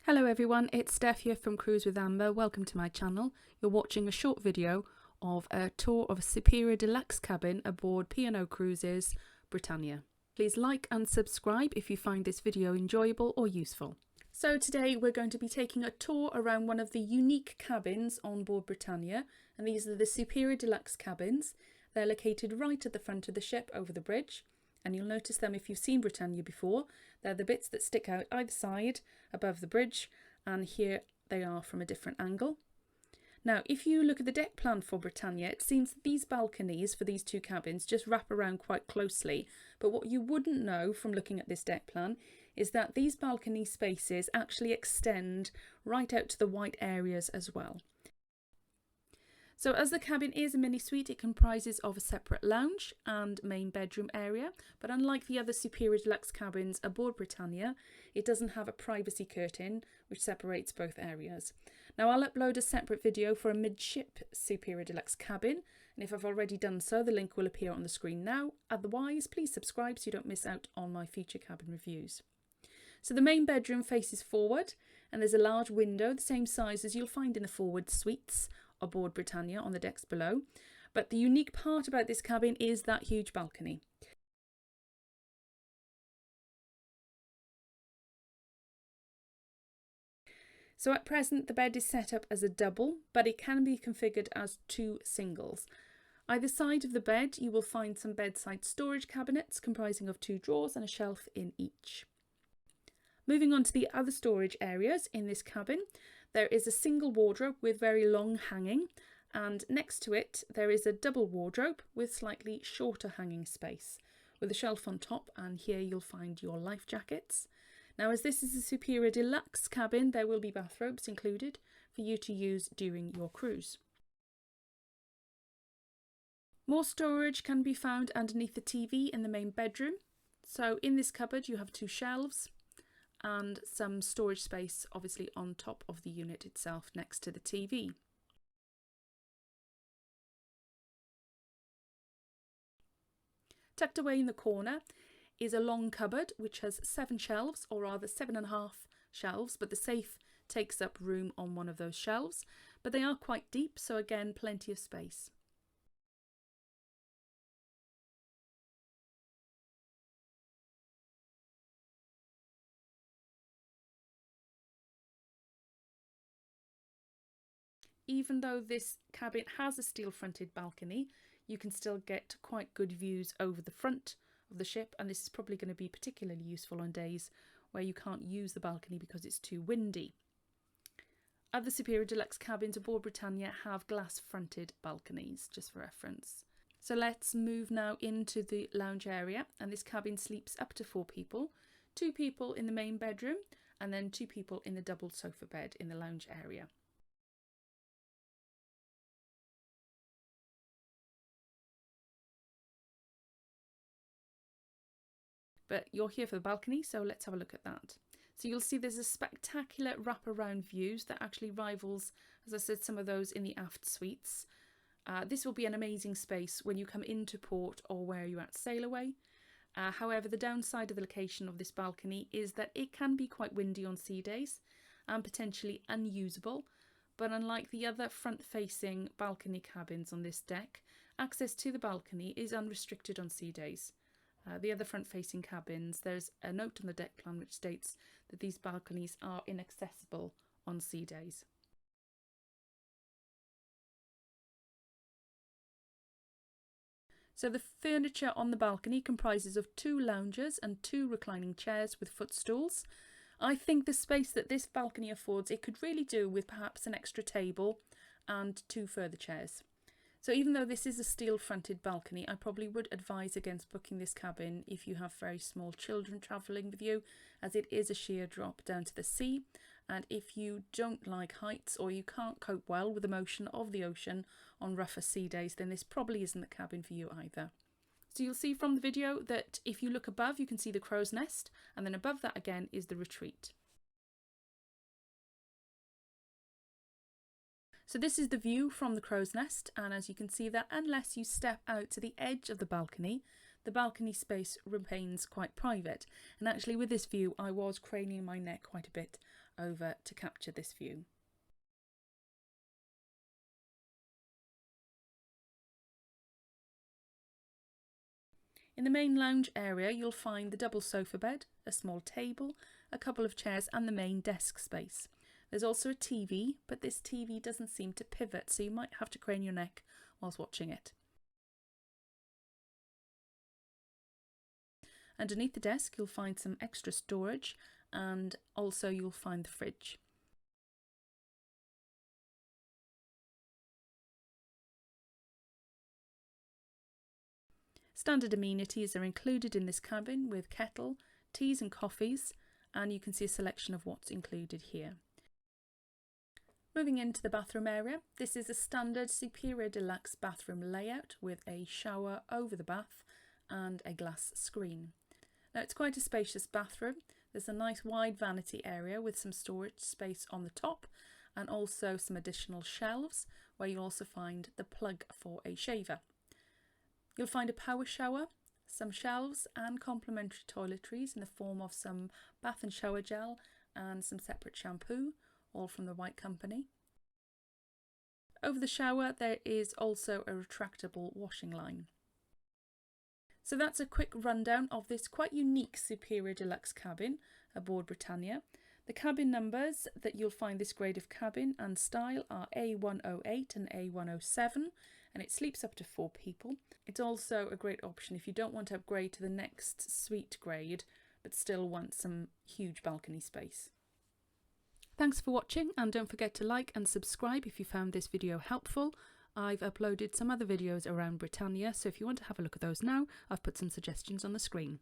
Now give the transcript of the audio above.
Hello everyone, it's Steph here from Cruise with Amber. Welcome to my channel. You're watching a short video of a tour of a superior deluxe cabin aboard P&O Cruises Britannia. Please like and subscribe if you find this video enjoyable or useful. So today we're going to be taking a tour around one of the unique cabins on board Britannia, and these are the superior deluxe cabins. They're located right at the front of the ship over the bridge. And you'll notice them if you've seen Britannia before. They're the bits that stick out either side above the bridge, and here they are from a different angle. Now, if you look at the deck plan for Britannia, it seems that these balconies for these two cabins just wrap around quite closely. But what you wouldn't know from looking at this deck plan is that these balcony spaces actually extend right out to the white areas as well. So as the cabin is a mini suite, it comprises of a separate lounge and main bedroom area, but unlike the other superior deluxe cabins aboard Britannia, it doesn't have a privacy curtain which separates both areas. Now I'll upload a separate video for a midship superior deluxe cabin, and if I've already done so, the link will appear on the screen now. Otherwise, please subscribe so you don't miss out on my future cabin reviews. So the main bedroom faces forward, and there's a large window the same size as you'll find in the forward suites aboard Britannia on the decks below. But the unique part about this cabin is that huge balcony. So at present the bed is set up as a double, but it can be configured as two singles. Either side of the bed you will find some bedside storage cabinets comprising of two drawers and a shelf in each. Moving on to the other storage areas in this cabin, there is a single wardrobe with very long hanging, and next to it there is a double wardrobe with slightly shorter hanging space with a shelf on top, and here you'll find your life jackets. Now, as this is a superior deluxe cabin, there will be bathrobes included for you to use during your cruise. More storage can be found underneath the TV in the main bedroom. So in this cupboard you have two shelves and some storage space obviously on top of the unit itself next to the TV. Tucked away in the corner is a long cupboard which has 7 shelves, or rather 7.5 shelves, but the safe takes up room on one of those shelves, but they are quite deep, so again plenty of space. Even though this cabin has a steel-fronted balcony, you can still get quite good views over the front of the ship, and this is probably going to be particularly useful on days where you can't use the balcony because it's too windy. Other superior deluxe cabins aboard Britannia have glass-fronted balconies, just for reference. So let's move now into the lounge area, and this cabin sleeps up to 4 people, 2 people in the main bedroom, and then 2 people in the double sofa bed in the lounge area. But you're here for the balcony, so let's have a look at that. So you'll see there's a spectacular wraparound views that actually rivals, as I said, some of those in the aft suites. This will be an amazing space when you come into port or where you're at sail away. However, the downside of the location of this balcony is that it can be quite windy on sea days and potentially unusable. But unlike the other front-facing balcony cabins on this deck, access to the balcony is unrestricted on sea days. The other front-facing cabins, there's a note on the deck plan which states that these balconies are inaccessible on sea days. So the furniture on the balcony comprises of 2 loungers and 2 reclining chairs with footstools. I think the space that this balcony affords, it could really do with perhaps an extra table and 2 further chairs. So even though this is a steel-fronted balcony, I probably would advise against booking this cabin if you have very small children travelling with you, as it is a sheer drop down to the sea, and if you don't like heights or you can't cope well with the motion of the ocean on rougher sea days, then this probably isn't the cabin for you either. So you'll see from the video that if you look above, you can see the crow's nest, and then above that again is the retreat. So this is the view from the crow's nest, and as you can see that unless you step out to the edge of the balcony space remains quite private. And actually with this view I was craning my neck quite a bit over to capture this view. In the main lounge area, you'll find the double sofa bed, a small table, a couple of chairs and the main desk space. There's also a TV, but this TV doesn't seem to pivot, so you might have to crane your neck whilst watching it. Underneath the desk, you'll find some extra storage, and also you'll find the fridge. Standard amenities are included in this cabin with kettle, teas and coffees, and you can see a selection of what's included here. Moving into the bathroom area, this is a standard Superior Deluxe bathroom layout with a shower over the bath and a glass screen. Now it's quite a spacious bathroom. There's a nice wide vanity area with some storage space on the top and also some additional shelves where you'll also find the plug for a shaver. You'll find a power shower, some shelves and complementary toiletries in the form of some bath and shower gel and some separate shampoo, all from the White Company. Over the shower there is also a retractable washing line. So that's a quick rundown of this quite unique Superior Deluxe cabin aboard Britannia. The cabin numbers that you'll find this grade of cabin and style are A108 and A107, and it sleeps up to 4 people. It's also a great option if you don't want to upgrade to the next suite grade but still want some huge balcony space. Thanks for watching, and don't forget to like and subscribe if you found this video helpful. I've uploaded some other videos around Britannia, so if you want to have a look at those now, I've put some suggestions on the screen.